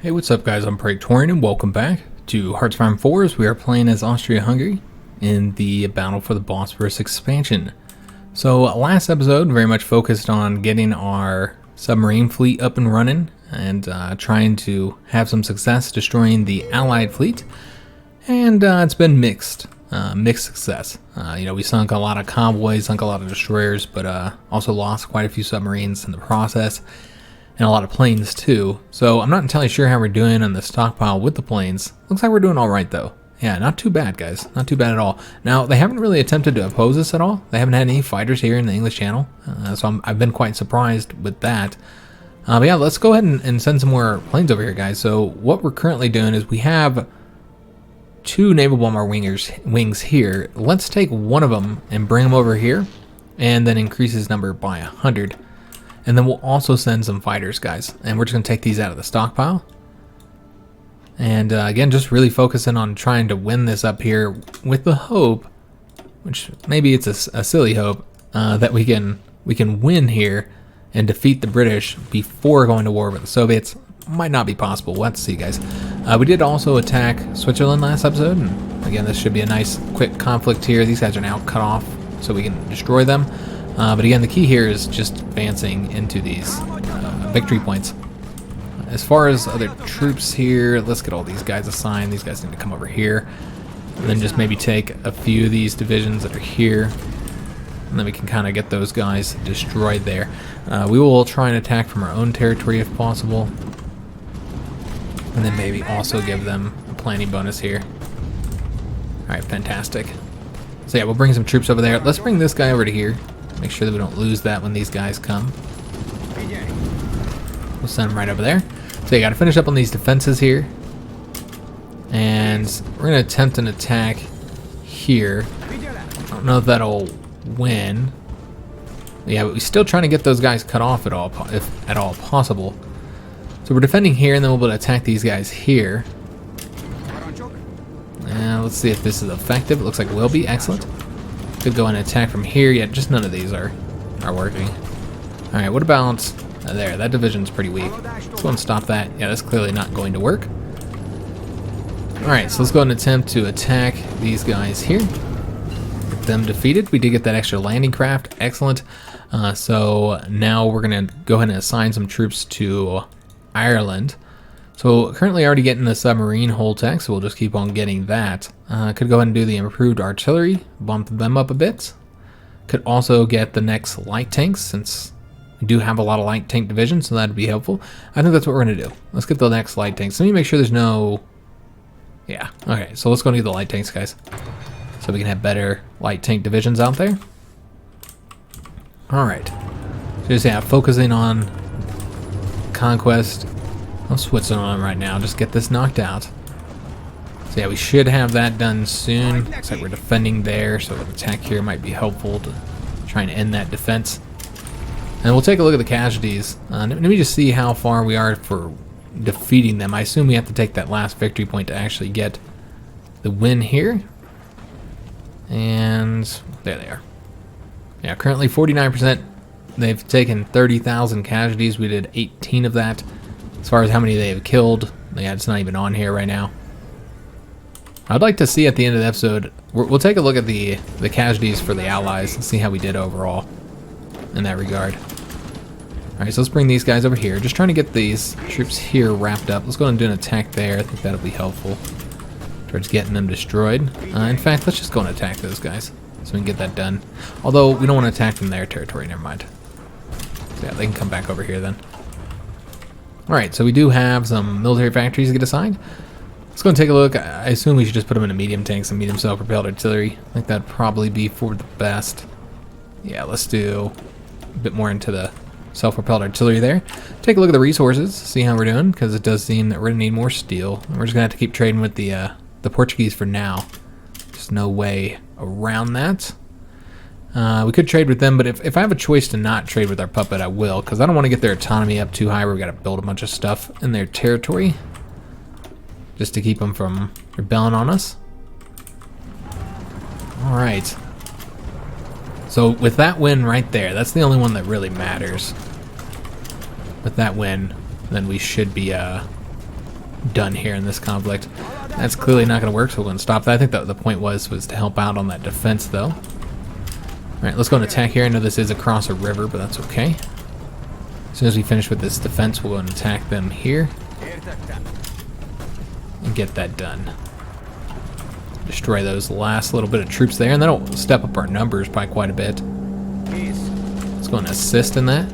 Hey, what's up guys, I'm Praetorian and welcome back to HOI4 as we are playing as Austria Hungary in the battle for the Bosporus expansion. So last episode very much focused on getting our submarine fleet up and running and trying to have some success destroying the allied fleet, and it's been mixed success. We sunk a lot of convoys, sunk a lot of destroyers, but also lost quite a few submarines in the process. And a lot of planes too. So I'm not entirely sure how we're doing on the stockpile with the planes. Looks like we're doing all right though. Yeah, not too bad guys, not too bad at all. Now they haven't really attempted to oppose us at all. They haven't had any fighters here in the English Channel, so I've been quite surprised with that. But yeah, let's go ahead and send some more planes over here guys. So what we're currently doing is we have 2 naval bomber wings here. Let's take one of them and bring them over here and then increase his number by 100. And then we'll also send some fighters, guys. And we're just going to take these out of the stockpile. And again, just really focusing on trying to win this up here with the hope, which maybe it's a silly hope, that we can win here and defeat the British before going to war with the Soviets. Might not be possible. We'll have to see, guys. We did also attack Switzerland last episode. And again, this should be a nice, quick conflict here. These guys are now cut off so we can destroy them. But again, the key here is just advancing into these victory points. As far as other troops here, let's get all these guys assigned. These guys need to come over here. And then just maybe take a few of these divisions that are here. And then we can kind of get those guys destroyed there. We will try and attack from our own territory if possible. And then maybe also give them a planning bonus here. Alright, fantastic. So yeah, we'll bring some troops over there. Let's bring this guy over to here. Make sure that we don't lose that when these guys come. We'll send them right over there. So you got to finish up on these defenses here. And we're going to attempt an attack here. I don't know if that'll win. Yeah, but we're still trying to get those guys cut off at all, if at all possible. So we're defending here, and then we'll be able to attack these guys here. Let's see if this is effective. It looks like it will be. Excellent. Could go and attack from here, yet just none of these are working. Alright, what about there? That division's pretty weak. Let's go and stop that. Yeah, that's clearly not going to work. Alright, so let's go and attempt to attack these guys here. Get them defeated. We did get that extra landing craft. Excellent. So now we're going to go ahead and assign some troops to Ireland. So currently already getting the submarine hull tech, so we'll just keep on getting that. Could go ahead and do the improved artillery, bump them up a bit. Could also get the next light tanks, since we do have a lot of light tank divisions, so that'd be helpful. I think that's what we're going to do. Let's get the next light tanks. Let me make sure there's no... Yeah, okay, so let's go and get the light tanks, guys. So we can have better light tank divisions out there. Alright. So just, yeah, focusing on conquest of Switzerland right now. Just get this knocked out. So yeah, we should have that done soon. Looks like we're defending there, so an attack here might be helpful to try and end that defense. And we'll take a look at the casualties. Let me just see how far we are for defeating them. I assume we have to take that last victory point to actually get the win here. And there they are. Yeah, currently 49%. They've taken 30,000 casualties. We did 18 of that. As far as how many they have killed, yeah, it's not even on here right now. I'd like to see at the end of the episode, we'll take a look at the casualties for the Allies and see how we did overall in that regard. Alright, so let's bring these guys over here. Just trying to get these troops here wrapped up. Let's go and do an attack there. I think that'll be helpful towards getting them destroyed. In fact, let's just go and attack those guys so we can get that done. Although, we don't want to attack from their territory, never mind. So yeah, they can come back over here then. Alright, so we do have some military factories to get assigned. Let's go and take a look. I assume we should just put them into medium tanks and medium self-propelled artillery. I think that'd probably be for the best. Yeah, let's do a bit more into the self-propelled artillery there. Take a look at the resources, see how we're doing, because it does seem that we're going to need more steel. We're just going to have to keep trading with the Portuguese for now. There's no way around that. We could trade with them, but if I have a choice to not trade with our puppet, I will, because I don't want to get their autonomy up too high where we got to build a bunch of stuff in their territory just to keep them from rebelling on us. Alright. So with that win right there, that's the only one that really matters. With that win, then we should be done here in this conflict. That's clearly not going to work, so we're going to stop that. I think that the point was to help out on that defense, though. All right, let's go and attack here. I know this is across a river, but that's okay. As soon as we finish with this defense, we'll go and attack them here and get that done. Destroy those last little bit of troops there, and that'll step up our numbers by quite a bit. Let's go and assist in that.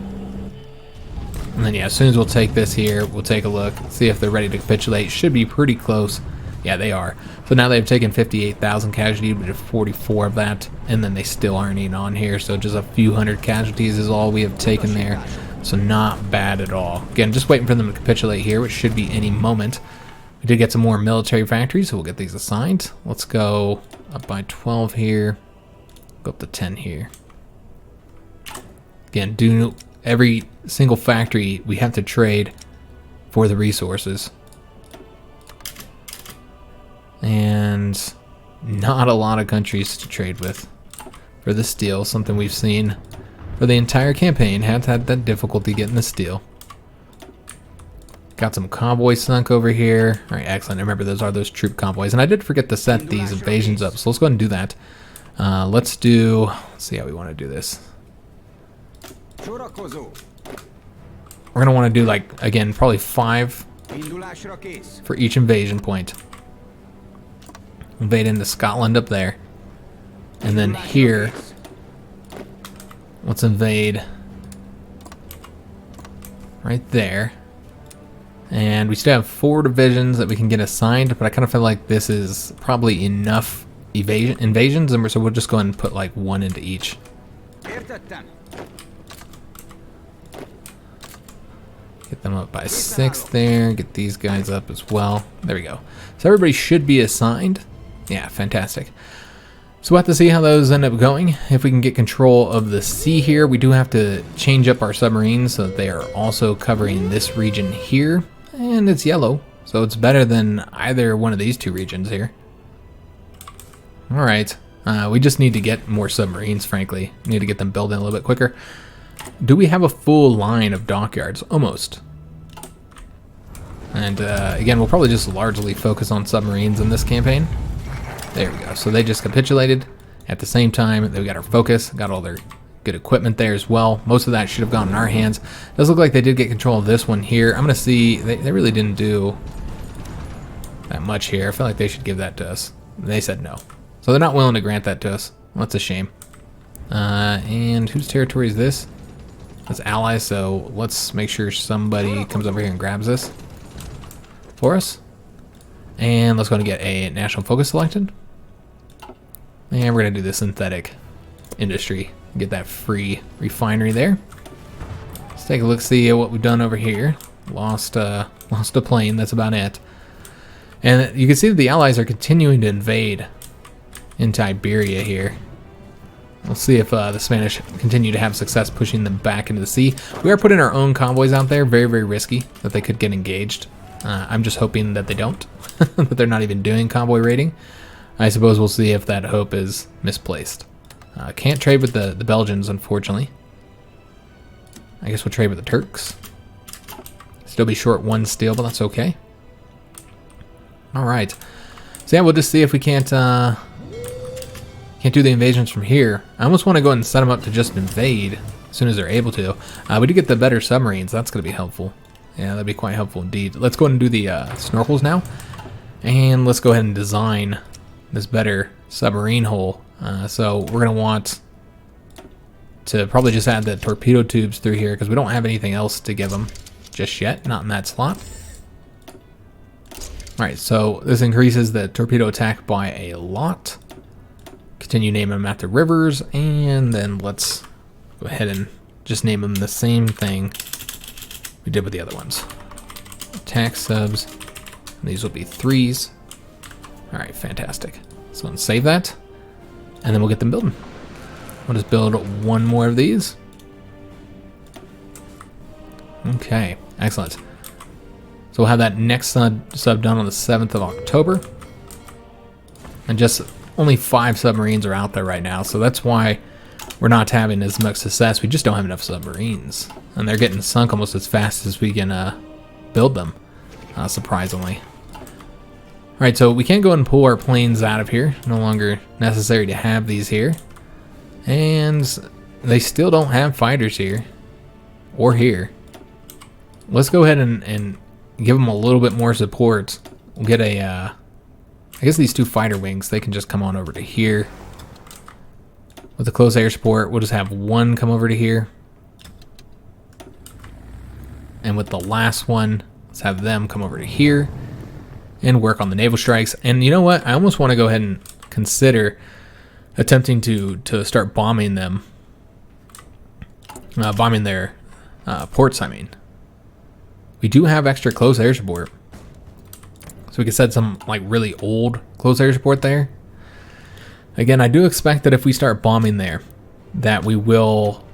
And then, yeah, as soon as we'll take this here, we'll take a look, see if they're ready to capitulate. Should be pretty close. Yeah, they are. So now they've taken 58,000 casualties, but 44 of that, and then they still aren't even on here. So just a few hundred casualties is all we have taken there. So not bad at all. Again, just waiting for them to capitulate here, which should be any moment. We did get some more military factories, so we'll get these assigned. Let's go up by 12 here. Go up to 10 here. Again, do every single factory we have to trade for the resources. And not a lot of countries to trade with for the steel, something we've seen for the entire campaign. Have had that difficulty getting the steel. Got some convoys sunk over here. All right, excellent. Remember, those are those troop convoys. And I did forget to set these invasions up, so let's go ahead and do that. Let's see how we want to do this. We're going to want to do, like, again, probably 5 for each invasion point. Invade into Scotland up there. And then here, let's invade right there. And we still have 4 divisions that we can get assigned, but I kind of feel like this is probably enough invasions, and so we'll just go ahead and put like 1 into each. Get them up by 6 there, get these guys up as well. There we go. So everybody should be assigned. Yeah, fantastic. So we'll have to see how those end up going. If we can get control of the sea here, we do have to change up our submarines so that they are also covering this region here. And it's yellow, so it's better than either one of these 2 regions here. Alright, we just need to get more submarines, frankly. We need to get them building a little bit quicker. Do we have a full line of dockyards? Almost. And again, we'll probably just largely focus on submarines in this campaign. There we go. So they just capitulated. At the same time, they got our focus, got all their good equipment there as well. Most of that should have gone in our hands. Does look like they did get control of this one here. I'm going to see, they really didn't do that much here. I feel like they should give that to us. They said no. So they're not willing to grant that to us. Well, that's a shame. And whose territory is this? That's allies, so let's make sure somebody comes over here and grabs this for us. And let's go and get a national focus selected. And we're going to do the synthetic industry. Get that free refinery there. Let's take a look, see what we've done over here. Lost a plane, that's about it. And you can see that the allies are continuing to invade into Iberia here. We'll see if the Spanish continue to have success pushing them back into the sea. We are putting our own convoys out there, very, very risky that they could get engaged. I'm just hoping that they don't, that they're not even doing convoy raiding. I suppose we'll see if that hope is misplaced. Can't trade with the Belgians, unfortunately. I guess we'll trade with the Turks. Still be short 1 steel, but that's okay. Alright. So yeah, we'll just see if we can't do the invasions from here. I almost want to go ahead and set them up to just invade as soon as they're able to. We do get the better submarines. That's going to be helpful. Yeah, that'd be quite helpful indeed. Let's go ahead and do the snorkels now. And let's go ahead and design this better submarine hull. So we're going to want to probably just add the torpedo tubes through here because we don't have anything else to give them just yet. Not in that slot. Alright, so this increases the torpedo attack by a lot. Continue naming them after rivers, and then let's go ahead and just name them the same thing we did with the other ones. Attack subs. And these will be 3s. Alright, fantastic. So let's save that, and then we'll get them building. We'll just build 1 more of these. Okay, excellent. So we'll have that next sub done on the 7th of October. And just only 5 submarines are out there right now, so that's why we're not having as much success. We just don't have enough submarines. And they're getting sunk almost as fast as we can build them. surprisingly. Alright, so we can't go and pull our planes out of here. No longer necessary to have these here. And they still don't have fighters here. Or here. Let's go ahead and give them a little bit more support. We'll get a, I guess these 2 fighter wings, they can just come on over to here. With the close air support, we'll just have 1 come over to here. And with the last one, let's have them come over to here and work on the naval strikes. And you know what? I almost want to go ahead and consider attempting to start bombing them. Bombing their ports, I mean. We do have extra close air support. So we can set some like really old close air support there. Again, I do expect that if we start bombing there, that we will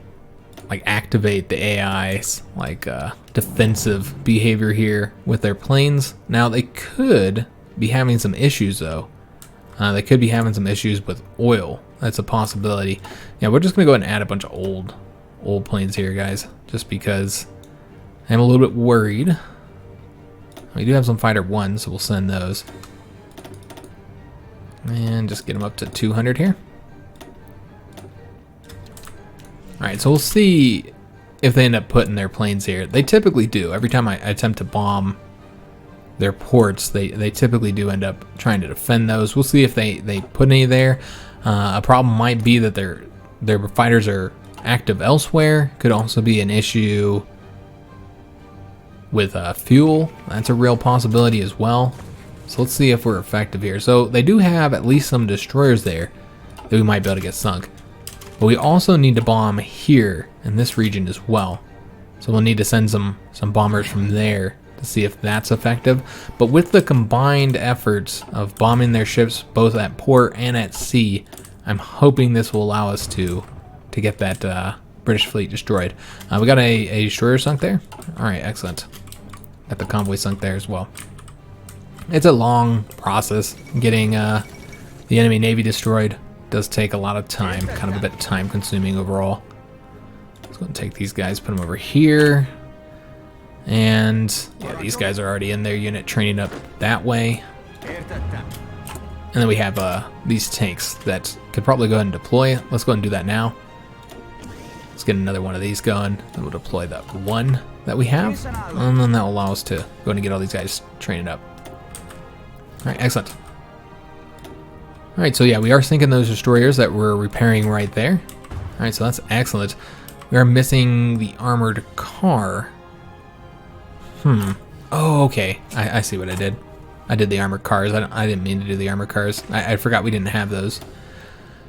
like activate the AI's like defensive behavior here with their planes. Now they could be having some issues though. They could be having some issues with oil. That's a possibility. Yeah, we're just gonna go ahead and add a bunch of old planes here, guys, just because I'm a little bit worried. We do have some fighter 1s, so we'll send those. And just get them up to 200 here. Alright, so we'll see if they end up putting their planes here. They typically do. Every time I attempt to bomb their ports, they typically do end up trying to defend those. We'll see if they put any there. A problem might be that their fighters are active elsewhere. Could also be an issue with fuel. That's a real possibility as well. So let's see if we're effective here. So they do have at least some destroyers there that we might be able to get sunk. But we also need to bomb here in this region as well. So we'll need to send some bombers from there to see if that's effective. But with the combined efforts of bombing their ships both at port and at sea, I'm hoping this will allow us to get that British fleet destroyed. We got a destroyer sunk there. All right, excellent. Got the convoy sunk there as well. It's a long process getting the enemy navy destroyed. It does take a lot of time, kind of a bit time consuming overall. Let's go and take these guys, put them over here. And yeah, these guys are already in their unit training up that way. And then we have these tanks that could probably go ahead and deploy. Let's go ahead and do that now. Let's get another one of these going. Then we'll deploy that one that we have. And then that will allow us to go ahead and get all these guys trained up. Alright, excellent. Alright, so yeah, we are sinking those destroyers that we're repairing right there. Alright, so that's excellent. We are missing the armored car. Oh, okay. I see what I did. I did the armored cars. I didn't mean to do the armored cars. I forgot we didn't have those.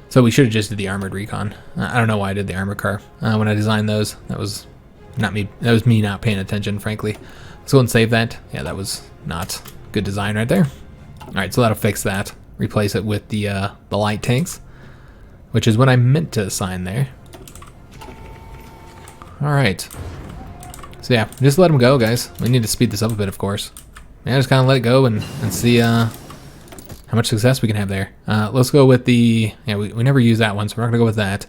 So we should have just did the armored recon. I don't know why I did the armored car. When I designed those, that was not me. That was me not paying attention, frankly. Let's go and save that. Yeah, that was not good design right there. Alright, so that'll fix that. Replace it with the light tanks, which is what I meant to assign there. Alright. So yeah, just let them go, guys. We need to speed this up a bit, of course. Yeah, just kind of let it go and see how much success we can have there. Let's go with the... Yeah, we never use that one, so we're not going to go with that.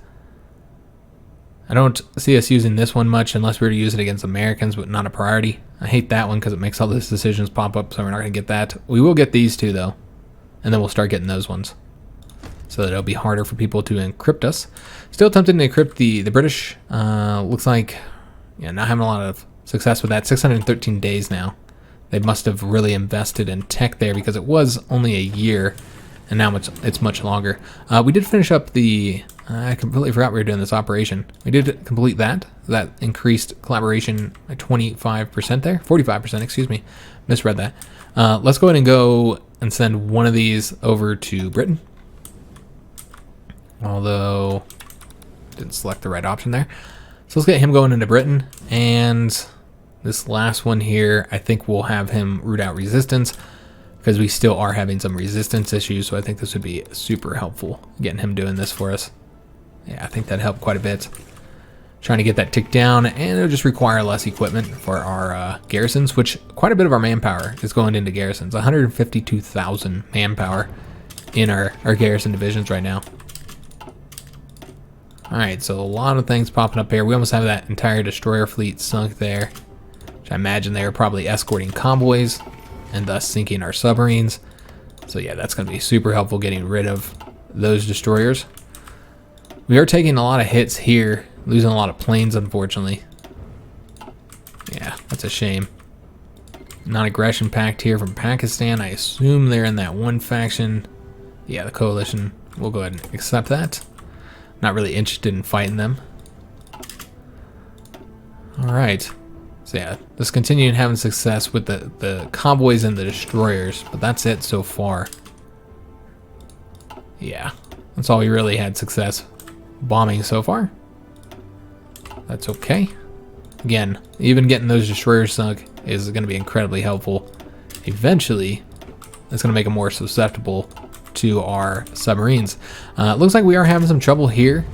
I don't see us using this one much unless we were to use it against Americans, but not a priority. I hate that one because it makes all these decisions pop up, so we're not going to get that. We will get these two, though, and then we'll start getting those ones, so that it'll be harder for people to encrypt us. Still attempting to encrypt the British. Looks like, yeah, not having a lot of success with that. 613 days now. They must have really invested in tech there because it was only a year, and now it's much longer. We did finish up the... I completely forgot we were doing this operation. We did complete that. That increased collaboration by 25% there. 45%, excuse me. Misread that. Let's go ahead and go and send one of these over to Britain. Although, didn't select the right option there. So let's get him going into Britain. And this last one here, I think we'll have him root out resistance, because we still are having some resistance issues. So I think this would be super helpful, getting him doing this for us. Yeah, I think that helped quite a bit. Trying to get that ticked down, and it'll just require less equipment for our garrisons, which quite a bit of our manpower is going into garrisons. 152,000 manpower in our garrison divisions right now. Alright, so a lot of things popping up here. We almost have that entire destroyer fleet sunk there, which I imagine they were probably escorting convoys. and thus sinking our submarines. So yeah, that's going to be super helpful getting rid of those destroyers. We are taking a lot of hits here, losing a lot of planes, unfortunately. Yeah, that's a shame. Non-aggression pact here from Pakistan. I assume they're in that one faction. Yeah, the coalition. We'll go ahead and accept that. Not really interested in fighting them. Alright. So yeah, let's continue having success with the convoys and the destroyers, but that's it so far. Yeah, that's all we really had success bombing so far. That's okay. Again, even getting those destroyers sunk is going to be incredibly helpful. Eventually, it's going to make them more susceptible to our submarines. It looks like we are having some trouble here.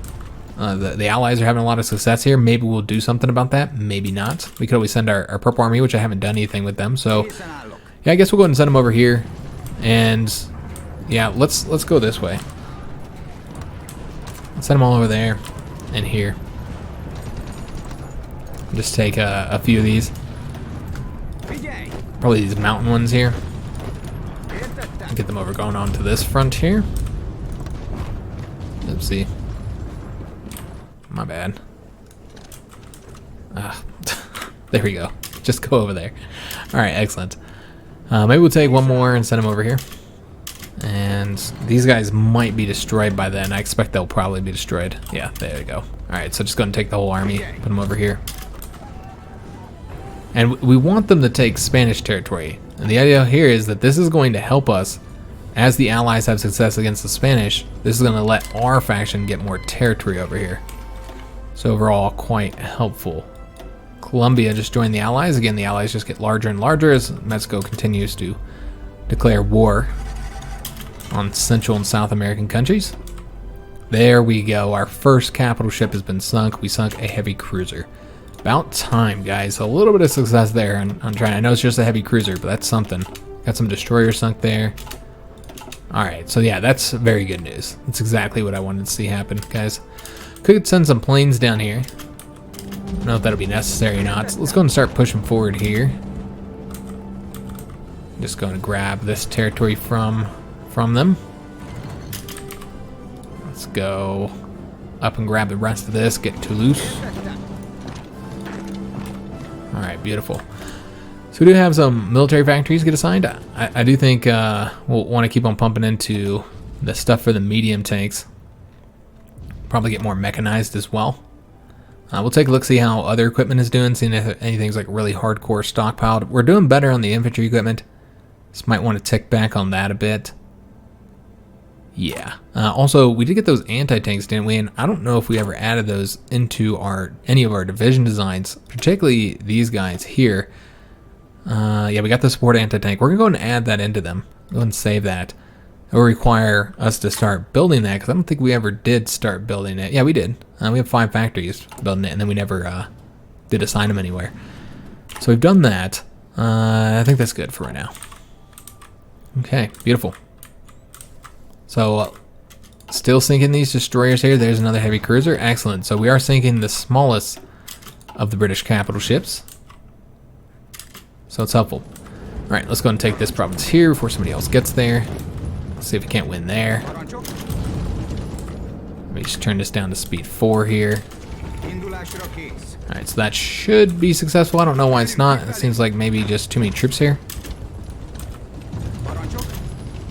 The allies are having a lot of success here. Maybe we'll do something about that. Maybe not. We could always send our Purple Army, which I haven't done anything with them. So, yeah, I guess we'll go ahead and send them over here. And, yeah, let's go this way. Let's send them all over there and here. Just take a few of these. Probably these mountain ones here. Get them over going on to this front here. Oopsie. My bad. There we go. Just go over there. Alright, excellent. Maybe we'll take one more and send them over here. And these guys might be destroyed by then. I expect they'll probably be destroyed. Yeah, there we go. Alright, so just go and take the whole army. Put them over here. And we want them to take Spanish territory. And the idea here is that this is going to help us as the Allies have success against the Spanish. This is going to let our faction get more territory over here. So overall, quite helpful. Colombia just joined the Allies. Again, the Allies just get larger and larger as Mexico continues to declare war on Central and South American countries. There we go. Our first capital ship has been sunk. We sunk a heavy cruiser. About time, guys. A little bit of success there on trying. I know it's just a heavy cruiser, but that's something. Got some destroyers sunk there. Alright, so yeah, that's very good news. That's exactly what I wanted to see happen, guys. Could send some planes down here. I don't know if that'll be necessary or not. So let's go and start pushing forward here. Just going to grab this territory from them. Let's go up and grab the rest of this. Get Toulouse. Alright, beautiful. So we do have some military factories get assigned. I do think we'll want to keep on pumping into the stuff for the medium tanks. Probably get more mechanized as well. We'll take a look, see how other equipment is doing, seeing if anything's like really hardcore stockpiled. We're doing better on the infantry equipment. Just might want to tick back on that a bit. Yeah. Also, we did get those anti-tanks, didn't we? And I don't know if we ever added those into any of our division designs, particularly these guys here. Yeah, we got the support anti-tank. We're going to go and add that into them. Go and save that. It will require us to start building that, because I don't think we ever did start building it. Yeah, we did. We have 5 factories building it, and then we never did assign them anywhere. So we've done that. I think that's good for right now. Okay, beautiful. So, still sinking these destroyers here. There's another heavy cruiser. Excellent. So we are sinking the smallest of the British capital ships. So it's helpful. Alright, let's go and take this province here before somebody else gets there. Let's see if we can't win there. Let me just turn this down to speed 4 here. Alright, so that should be successful. I don't know why it's not. It seems like maybe just too many troops here.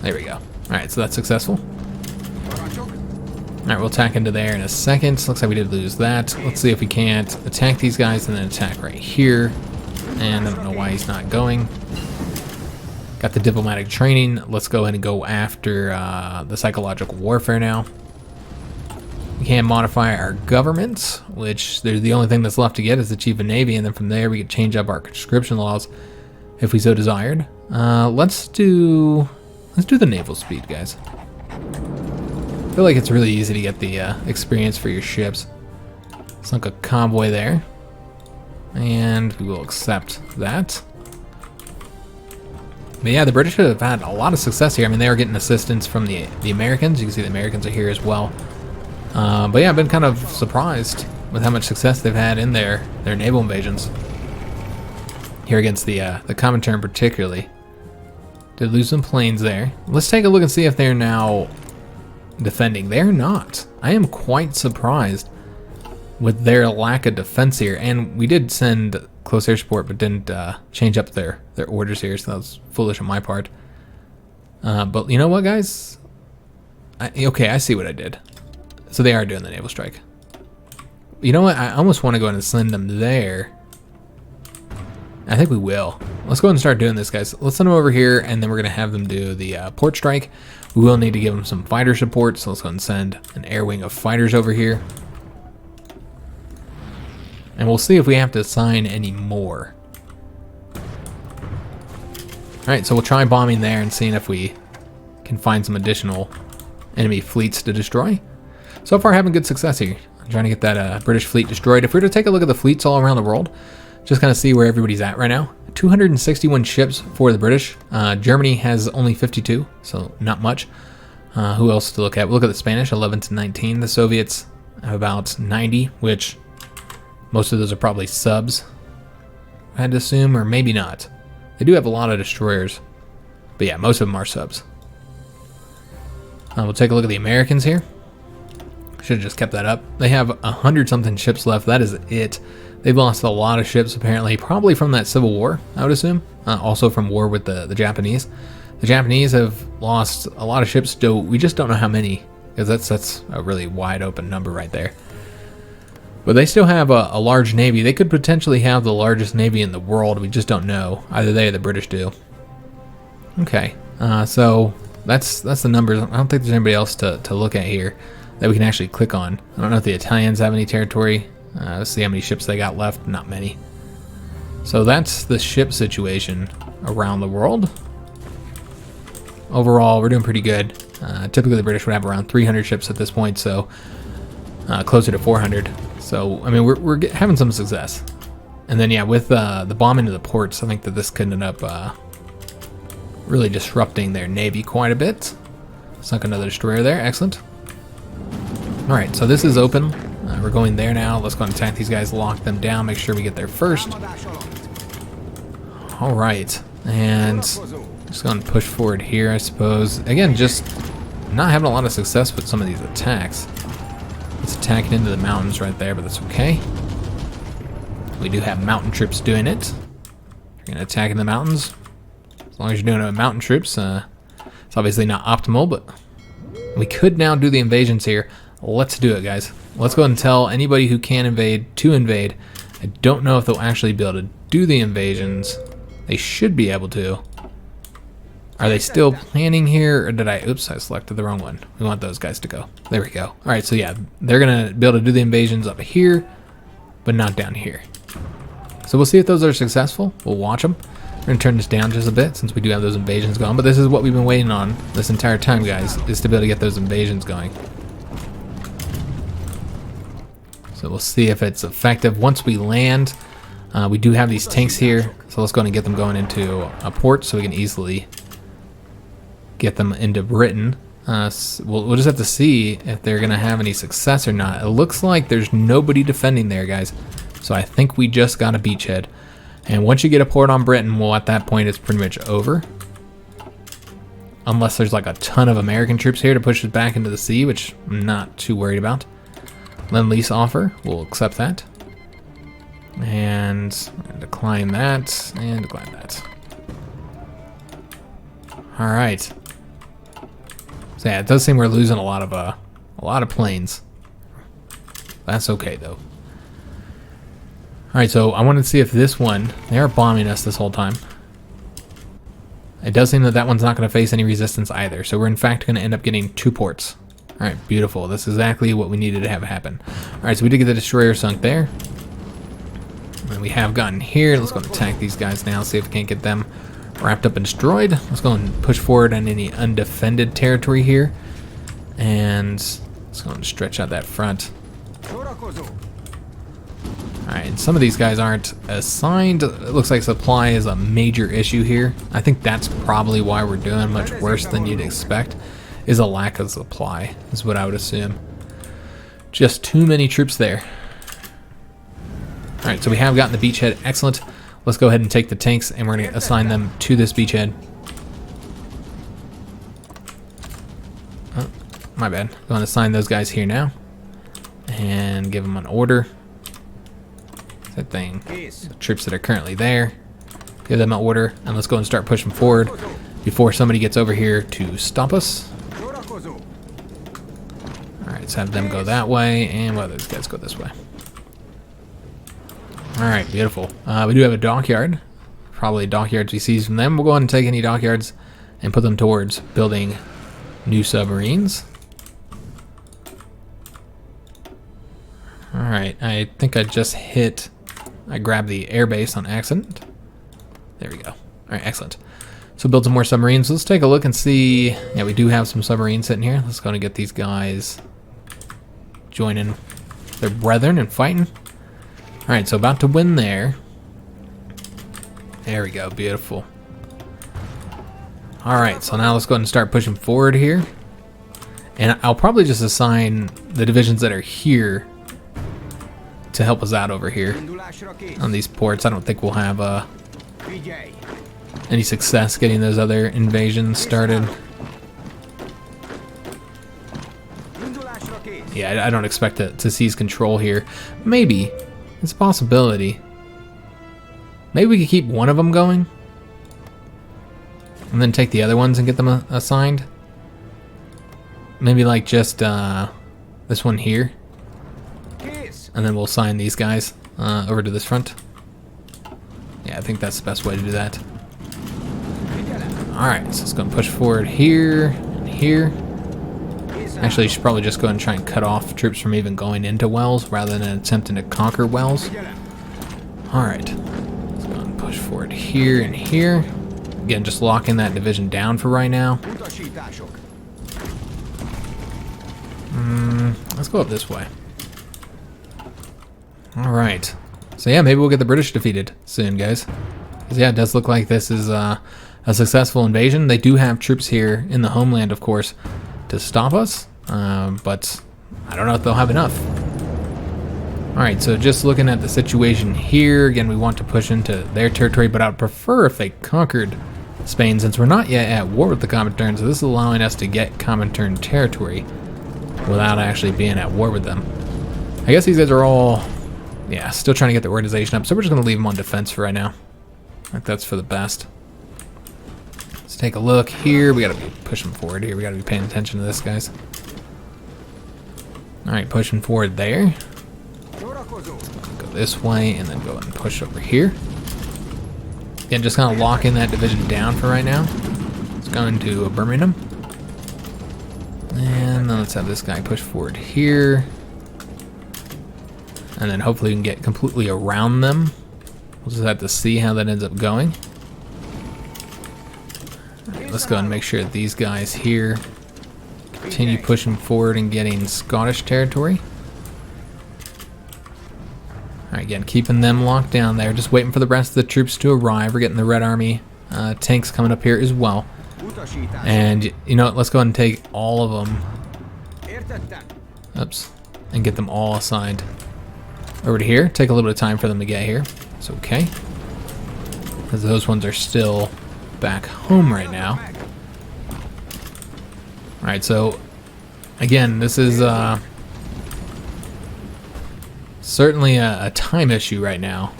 There we go. Alright, so that's successful. Alright, we'll attack into there in a second. Looks like we did lose that. Let's see if we can't attack these guys and then attack right here. And I don't know why he's not going. Got the diplomatic training. Let's go ahead and go after the psychological warfare now. We can modify our government, which there's the only thing that's left to get is the Chief of Navy, and then from there we can change up our conscription laws if we so desired. Let's do the naval speed, guys. I feel like it's really easy to get the experience for your ships. Sunk a convoy there. And we will accept that. But yeah, the British have had a lot of success here. I mean, they are getting assistance from the Americans. You can see the Americans are here as well. But yeah, I've been kind of surprised with how much success they've had in their naval invasions. Here against the Comintern particularly. Did lose some planes there. Let's take a look and see if they're now defending. They're not. I am quite surprised with their lack of defense here. And we did send close air support, but didn't change up their orders here, so that was foolish on my part. But you know what, guys? Okay, I see what I did. So they are doing the naval strike. You know what? I almost want to go ahead and send them there. I think we will. Let's go ahead and start doing this, guys. Let's send them over here, and then we're going to have them do the port strike. We will need to give them some fighter support, so let's go ahead and send an air wing of fighters over here. And we'll see if we have to assign any more. Alright, so we'll try bombing there and seeing if we can find some additional enemy fleets to destroy. So far, having good success here. I'm trying to get that British fleet destroyed. If we were to take a look at the fleets all around the world, just kind of see where everybody's at right now. 261 ships for the British. Germany has only 52, so not much. Who else to look at? We'll look at the Spanish, 11 to 19. The Soviets have about 90, which most of those are probably subs, I had to assume, or maybe not. They do have a lot of destroyers, but yeah, most of them are subs. We'll take a look at the Americans here. Should have just kept that up. They have 100-something ships left. That is it. They've lost a lot of ships, apparently, probably from that Civil War, I would assume. Also from war with the Japanese. The Japanese have lost a lot of ships, though we just don't know how many, because that's a really wide open number right there. But they still have a large navy. They could potentially have the largest navy in the world. We just don't know. Either they or the British do. Okay, so that's the numbers. I don't think there's anybody else to look at here that we can actually click on. I don't know if the Italians have any territory. Let's see how many ships they got left. Not many. So that's the ship situation around the world. Overall, we're doing pretty good. Typically, the British would have around 300 ships at this point, so closer to 400. So, I mean, we're having some success. And then, yeah, with the bombing of the ports, I think that this could end up really disrupting their navy quite a bit. Sunk another destroyer there. Excellent. All right, so this is open. We're going there now. Let's go and attack these guys, lock them down, make sure we get there first. All right, and just going to push forward here, I suppose. Again, just not having a lot of success with some of these attacks. It's attacking into the mountains right there, but that's okay. We do have mountain troops doing it. You're going to attack in the mountains. As long as you're doing it with mountain troops, it's obviously not optimal, but we could now do the invasions here. Let's do it, guys. Let's go ahead and tell anybody who can invade to invade. I don't know if they'll actually be able to do the invasions. They should be able to. Are they still planning here, or did I... Oops, I selected the wrong one. We want those guys to go. There we go. All right, so yeah, they're going to be able to do the invasions up here, but not down here. So we'll see if those are successful. We'll watch them. We're going to turn this down just a bit since we do have those invasions going. But this is what we've been waiting on this entire time, guys, is to be able to get those invasions going. So we'll see if it's effective. Once we land, we do have these tanks here. So let's go ahead and get them going into a port so we can easily get them into Britain. We'll just have to see if they're going to have any success or not. It looks like there's nobody defending there, guys. So I think we just got a beachhead. And once you get a port on Britain, well, at that point, it's pretty much over. Unless there's like a ton of American troops here to push us back into the sea, which I'm not too worried about. Lend-lease offer, we'll accept that. And decline that, and decline that. All right. So yeah, it does seem we're losing a lot of planes. That's okay though. All right, so I wanted to see if this one, they are bombing us this whole time. It does seem that that one's not going to face any resistance either. So we're in fact going to end up getting 2 ports. All right, beautiful. This is exactly what we needed to have happen. All right, so we did get the destroyer sunk there. And we have gotten here. Let's go and attack these guys now, see if we can't get them wrapped up and destroyed. Let's go and push forward on any undefended territory here. And let's go and stretch out that front. Alright, and some of these guys aren't assigned. It looks like supply is a major issue here. I think that's probably why we're doing much worse than you'd expect, is a lack of supply, is what I would assume. Just too many troops there. Alright, so we have gotten the beachhead. Excellent. Let's go ahead and take the tanks, and we're going to assign them to this beachhead. my bad. Going to assign those guys here now. And give them an order. That thing. The troops that are currently there. Give them an order. And let's go and start pushing forward before somebody gets over here to stop us. Alright, let's have them go that way. And well, those guys go this way. Alright, beautiful. We do have a dockyard. Probably dockyards we seize from them. We'll go ahead and take any dockyards and put them towards building new submarines. Alright, I think I just hit... I grabbed the airbase on accident. There we go. Alright, excellent. So build some more submarines. Let's take a look and see... Yeah, we do have some submarines sitting here. Let's go and get these guys joining their brethren and fighting. Alright, so about to win there. There we go, beautiful. Alright, so now let's go ahead and start pushing forward here. And I'll probably just assign the divisions that are here to help us out over here on these ports. I don't think we'll have any success getting those other invasions started. Yeah, I don't expect to seize control here. Maybe. It's a possibility. Maybe we could keep one of them going and then take the other ones and get them assigned. Maybe like just this one here. And then we'll assign these guys over to this front. Yeah, I think that's the best way to do that. Alright, so let's go and push forward here and here. Actually, you should probably just go and try and cut off troops from even going into Wells rather than attempting to conquer Wells. Alright, let's go and push forward here and here. Again, just locking that division down for right now. Let's go up this way. Alright. So yeah, maybe we'll get the British defeated soon, guys. Because yeah, it does look like this is a successful invasion. They do have troops here in the homeland, of course, to stop us. But I don't know if they'll have enough. Alright, so just looking at the situation here, again, we want to push into their territory, but I would prefer if they conquered Spain, since we're not yet at war with the Comintern, so this is allowing us to get Comintern territory without actually being at war with them. I guess these guys are all, yeah, still trying to get the organization up, so we're just going to leave them on defense for right now. I think that's for the best. Let's take a look here. We got to be pushing forward here. We got to be paying attention to this, guys. Alright, pushing forward there. Go this way and then go and push over here. Again, just kind of locking that division down for right now. Let's go into Birmingham. And then let's have this guy push forward here. And then hopefully we can get completely around them. We'll just have to see how that ends up going. Right, let's go and make sure that these guys here continue pushing forward and getting Scottish territory. Alright, again, keeping them locked down there. Just waiting for the rest of the troops to arrive. We're getting the Red Army tanks coming up here as well. And, you know what, let's go ahead and take all of them. Oops. And get them all assigned over to here. Take a little bit of time for them to get here. It's okay. Because those ones are still back home right now. Alright, so, again, this is certainly a time issue right now.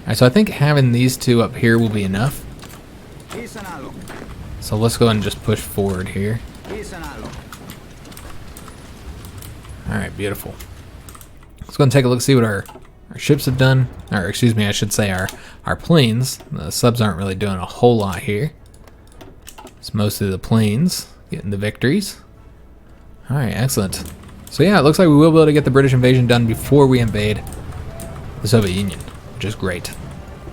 Alright, so I think having these two up here will be enough. So let's go ahead and just push forward here. Alright, beautiful. Let's go and take a look, see what our ships have done. Or, excuse me, I should say our planes. The subs aren't really doing a whole lot here. It's mostly the planes getting the victories. Alright, excellent. So yeah, it looks like we will be able to get the British invasion done before we invade the Soviet Union, which is great.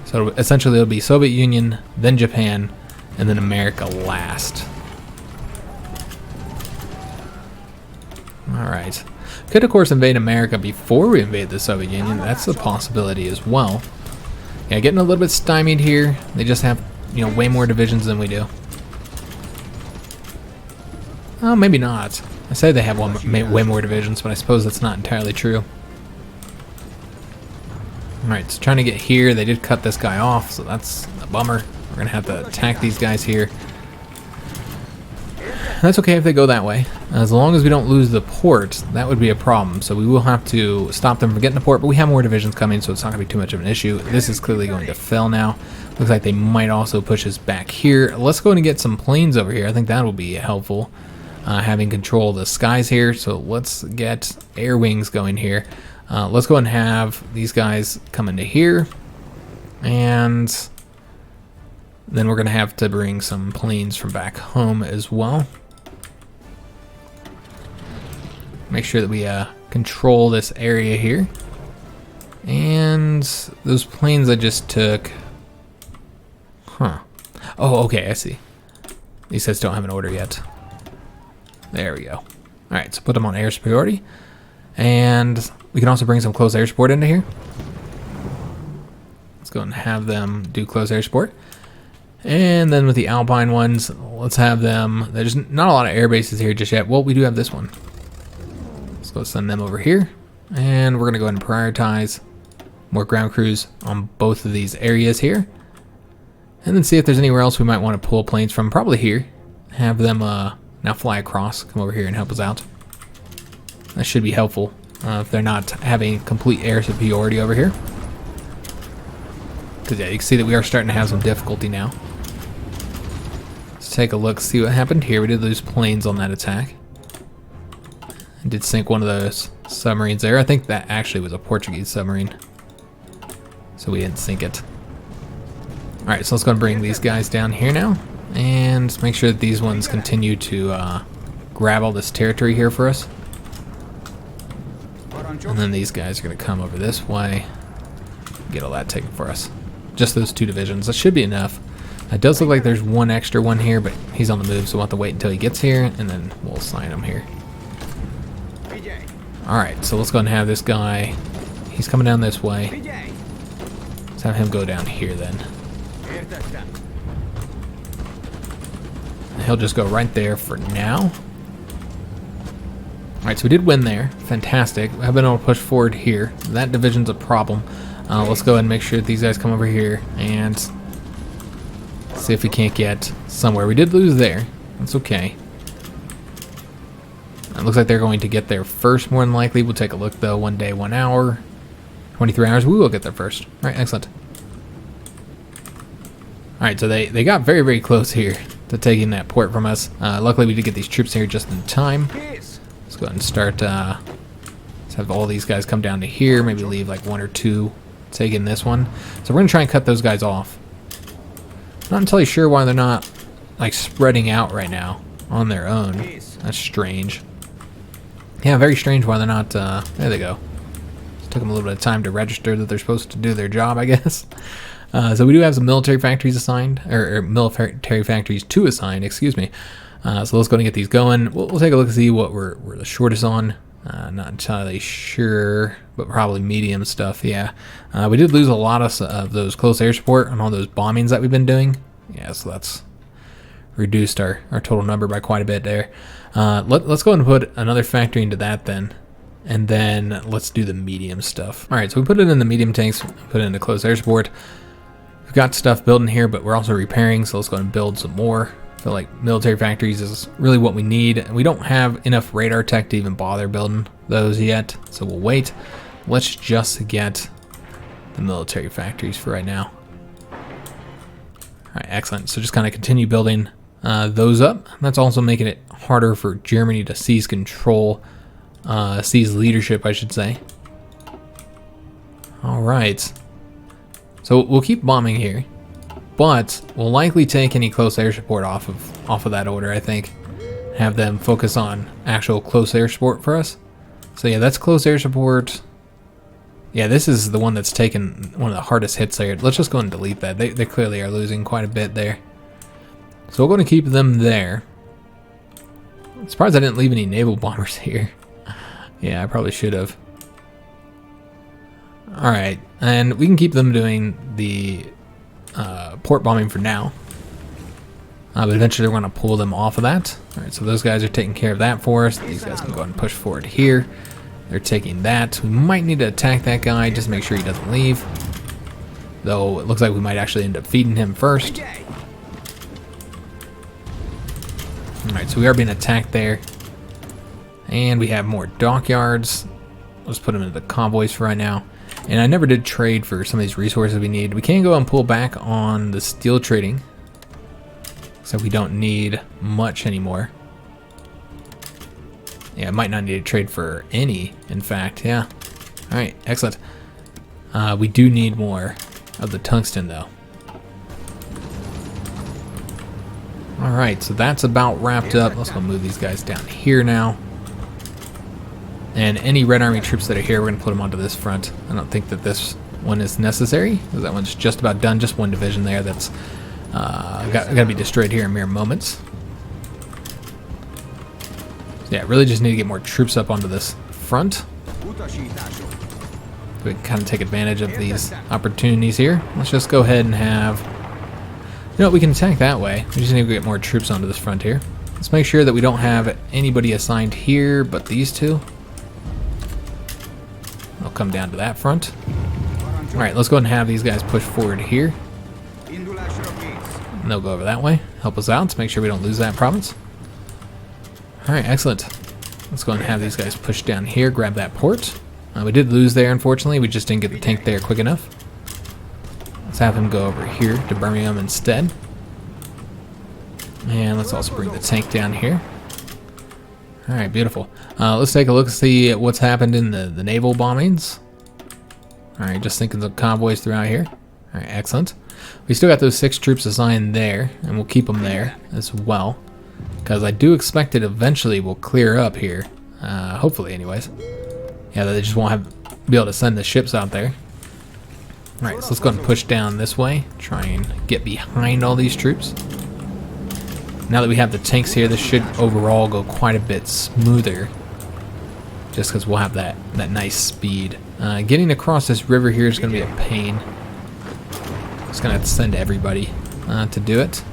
So essentially it'll be Soviet Union, then Japan, and then America last. Alright. Could of course invade America before we invade the Soviet Union. That's a possibility as well. Yeah, getting a little bit stymied here. They just have, you know, way more divisions than we do. Oh, maybe not. I say they have way more divisions, but I suppose that's not entirely true. Alright, so trying to get here. They did cut this guy off, so that's a bummer. We're going to have to attack these guys here. That's okay if they go that way. As long as we don't lose the port, that would be a problem. So we will have to stop them from getting the port, but we have more divisions coming, so it's not going to be too much of an issue. This is clearly going to fail now. Looks like they might also push us back here. Let's go and get some planes over here. I think that will be helpful, having control of the skies here. So let's get air wings going here. Let's go and have these guys come into here. And then we're going to have to bring some planes from back home as well. Make sure that we control this area here. And those planes I just took... Huh. Oh, okay, I see. These guys don't have an order yet. There we go. Alright, so put them on air superiority. And we can also bring some close air support into here. Let's go and have them do close air support. And then with the Alpine ones, let's have them... There's not a lot of air bases here just yet. Well, we do have this one. Let's go send them over here. And we're going to go ahead and prioritize more ground crews on both of these areas here. And then see if there's anywhere else we might want to pull planes from. Probably here. Have them now fly across. Come over here and help us out. That should be helpful if they're not having complete air superiority over here. Because yeah, you can see that we are starting to have some difficulty now. Let's take a look, see what happened here. We did lose planes on that attack. I did sink one of those submarines there. I think that actually was a Portuguese submarine. So we didn't sink it. Alright, so let's go and bring these guys down here now. And make sure that these ones continue to grab all this territory here for us. And then these guys are going to come over this way. Get all that taken for us. Just those two divisions. That should be enough. It does look like there's one extra one here, but he's on the move, so we'll have to wait until he gets here, and then we'll assign him here. Alright, so let's go and have this guy. He's coming down this way. Let's have him go down here then. He'll just go right there for now. Alright, so we did win there. Fantastic. I've been able to push forward here. That division's a problem. Let's go ahead and make sure that these guys come over here and see if we can't get somewhere. We did lose there. That's okay. It looks like they're going to get there first, more than likely. We'll take a look, though. 1 day, 1 hour. 23 hours. We will get there first. Alright, excellent. Alright, so they got very, very close here to taking that port from us. Luckily, we did get these troops here just in time. Let's go ahead and start... let's have all these guys come down to here. Maybe leave like 1 or 2 taking this one. So we're going to try and cut those guys off. Not entirely sure why they're not like spreading out right now on their own. That's strange. Yeah, very strange why they're not... there they go. It took them a little bit of time to register that they're supposed to do their job, I guess. So we do have some military factories assigned, or military factories to assign, excuse me. So let's go and get these going. We'll take a look and see what we're the shortest on. Not entirely sure, but probably medium stuff, yeah. We did lose a lot of those close air support on all those bombings that we've been doing. Yeah, so that's reduced our total number by quite a bit there. Let's go ahead and put another factory into that then. And then let's do the medium stuff. Alright, so we put it in the medium tanks, put it into close air support. We've got stuff building here, but we're also repairing, so let's go and build some more. I feel like military factories is really what we need. We don't have enough radar tech to even bother building those yet, so we'll wait. Let's just get the military factories for right now. Alright, excellent. So just kind of continue building those up. That's also making it harder for Germany to seize control, seize leadership, I should say. Alright. So we'll keep bombing here, but we'll likely take any close air support off of that order, I think. Have them focus on actual close air support for us. So yeah, that's close air support. Yeah, this is the one that's taken one of the hardest hits there. Let's just go and delete that. They clearly are losing quite a bit there. So we're going to keep them there. I'm surprised I didn't leave any naval bombers here. Yeah, I probably should have. Alright, and we can keep them doing the port bombing for now. But eventually we're going to pull them off of that. Alright, so those guys are taking care of that for us. These guys can go ahead and push forward here. They're taking that. We might need to attack that guy, just make sure he doesn't leave. Though it looks like we might actually end up feeding him first. Alright, so we are being attacked there. And we have more dockyards. Let's put them into the convoys for right now. And I never did trade for some of these resources we need. We can go and pull back on the steel trading. So we don't need much anymore. Yeah, I might not need to trade for any, in fact, yeah. Alright, excellent. We do need more of the tungsten, though. Alright, so that's about wrapped up. Let's go move these guys down here now. And any Red Army troops that are here, we're going to put them onto this front. I don't think that this one is necessary, because that one's just about done. Just one division there that's got to be destroyed here in mere moments. So yeah, really just need to get more troops up onto this front. We can kind of take advantage of these opportunities here. Let's just go ahead and have... You know what, we can attack that way. We just need to get more troops onto this front here. Let's make sure that we don't have anybody assigned here but these two. I'll come down to that front. Alright, let's go ahead and have these guys push forward here. And they'll go over that way. Help us out to make sure we don't lose that province. Alright, excellent. Let's go ahead and have these guys push down here, grab that port. We did lose there, unfortunately. We just didn't get the tank there quick enough. Let's have him go over here to Birmingham instead. And let's also bring the tank down here. Alright, beautiful. Let's take a look and see what's happened in the naval bombings. Alright, just thinking of convoys throughout here. Alright, excellent. We still got those 6 troops assigned there, and we'll keep them there as well. Because I do expect it eventually will clear up here. Hopefully, anyways. Yeah, they just won't be able to send the ships out there. Alright, so let's go ahead and push down this way. Try and get behind all these troops. Now that we have the tanks here, this should overall go quite a bit smoother. Just because we'll have that nice speed. Getting across this river here is going to be a pain. Just going to have to send everybody to do it.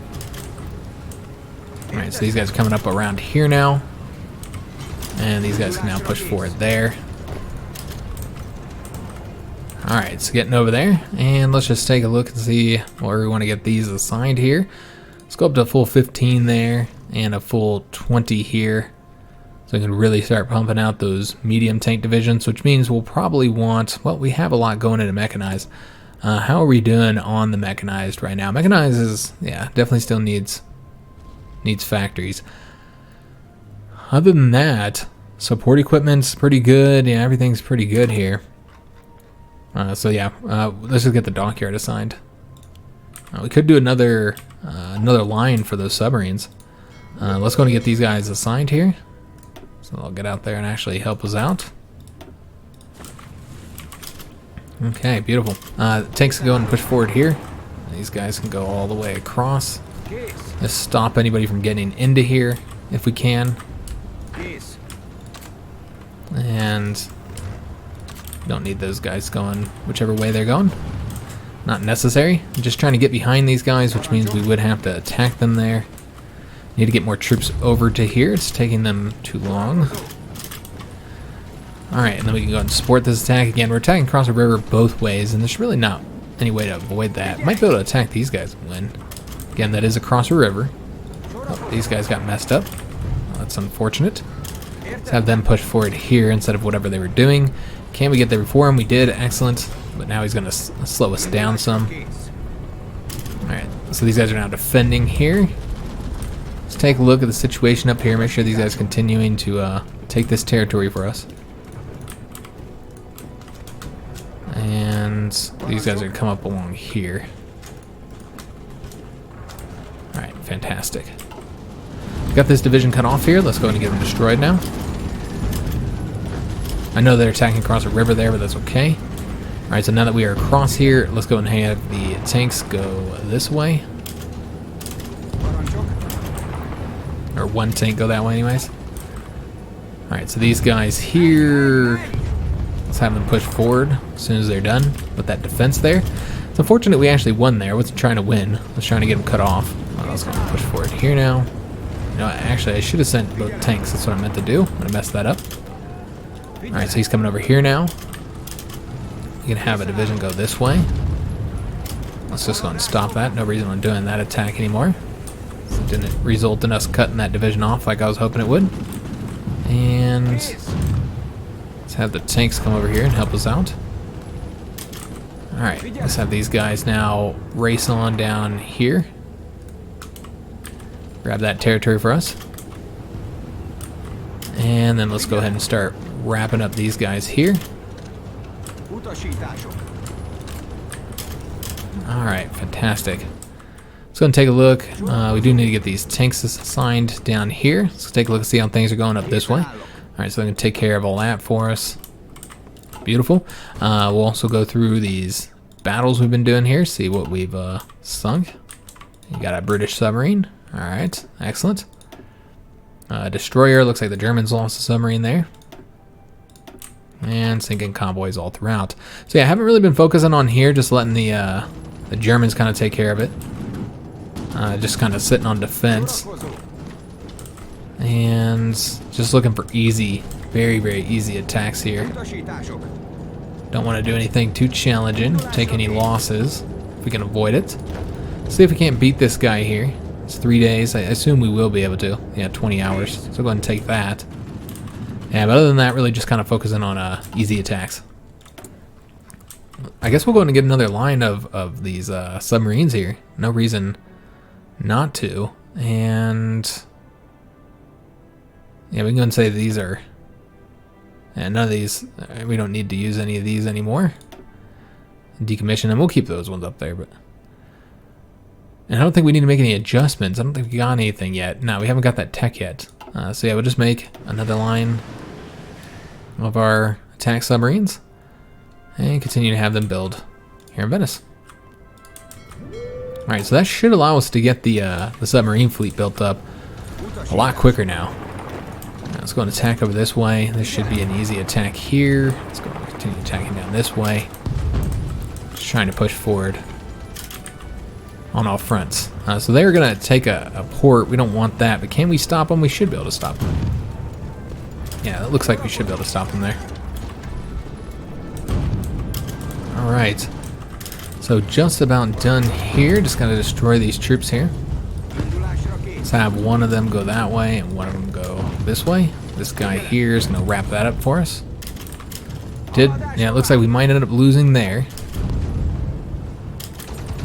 Alright, so these guys are coming up around here now. And these guys can now push forward there. Alright, so getting over there. And let's just take a look and see where we want to get these assigned here. Let's go up to a full 15 there and a full 20 here. So we can really start pumping out those medium tank divisions, which means we'll probably want, well, we have a lot going into mechanized. How are we doing on the mechanized right now? Mechanized is, yeah, definitely still needs factories. Other than that, support equipment's pretty good. Yeah, everything's pretty good here. So yeah, let's just get the dockyard assigned. We could do another line for those submarines. Let's go and get these guys assigned here. So they'll get out there and actually help us out. Okay, beautiful. Tanks can go and push forward here. These guys can go all the way across. Just stop anybody from getting into here if we can. And don't need those guys going whichever way they're going. Not necessary. I'm just trying to get behind these guys, which means we would have to attack them there. Need to get more troops over to here. It's taking them too long. Alright, and then we can go and support this attack. Again, we're attacking across the river both ways, and there's really not any way to avoid that. Might be able to attack these guys and win. Again, that is across a river. Oh, these guys got messed up. Well, that's unfortunate. Let's have them push forward here instead of whatever they were doing. Can we get there before him? We did. Excellent. But now he's going to slow us down some. Alright, so these guys are now defending here. Let's take a look at the situation up here. Make sure these guys are continuing to take this territory for us. And these guys are going to come up along here. Alright, fantastic. Got this division cut off here. Let's go ahead and get them destroyed now. I know they're attacking across a river there, but that's okay. Alright, so now that we are across here, let's go and have the tanks go this way. Or one tank go that way anyways. Alright, so these guys here, let's have them push forward as soon as they're done with that defense there. It's unfortunate we actually won there. I wasn't trying to win. I was trying to get them cut off. Let's go and push forward here now. You know, actually, I should have sent both tanks. That's what I meant to do. I'm going to mess that up. Alright, so he's coming over here now. You can have a division go this way. Let's just go and stop that. No reason on doing that attack anymore. So Didn't result in us cutting that division off like I was hoping it would. And let's have the tanks come over here and help us out. Alright, let's have these guys now race on down here. Grab that territory for us. And then let's go ahead and start wrapping up these guys here. Alright, fantastic. Let's go and take a look. We do need to get these tanks assigned down here. Let's take a look and see how things are going up this way. Alright, so I'm going to take care of all that for us. Beautiful. We'll also go through these battles we've been doing here, see what we've sunk. You got a British submarine. Alright, excellent. Destroyer, looks like the Germans lost a submarine there. And sinking convoys all throughout. So yeah, I haven't really been focusing on here, just letting the Germans kind of take care of it. Just kind of sitting on defense. And just looking for easy, very, very easy attacks here. Don't want to do anything too challenging, take any losses if we can avoid it. See if we can't beat this guy here. It's 3 days. I assume we will be able to. Yeah, 20 hours. So go ahead and take that. Yeah, but other than that, really just kind of focusing on easy attacks. I guess we'll go ahead and get another line of these submarines here. No reason not to. And yeah, we can go and say these are... Yeah, none of these, we don't need to use any of these anymore. Decommission them. We'll keep those ones up there, but... And I don't think we need to make any adjustments. I don't think we got anything yet. No, we haven't got that tech yet. So yeah, we'll just make another line of our attack submarines and continue to have them build here in Venice. Alright, so that should allow us to get the submarine fleet built up a lot quicker now. Let's go and attack over this way. This should be an easy attack here. Let's go and continue attacking down this way. Just trying to push forward on all fronts. So they're going to take a port. We don't want that, but can we stop them? We should be able to stop them. Yeah, it looks like we should be able to stop them there. Alright. So just about done here. Just got to destroy these troops here. Let's have one of them go that way and one of them go this way. This guy here is going to wrap that up for us. Yeah, it looks like we might end up losing there.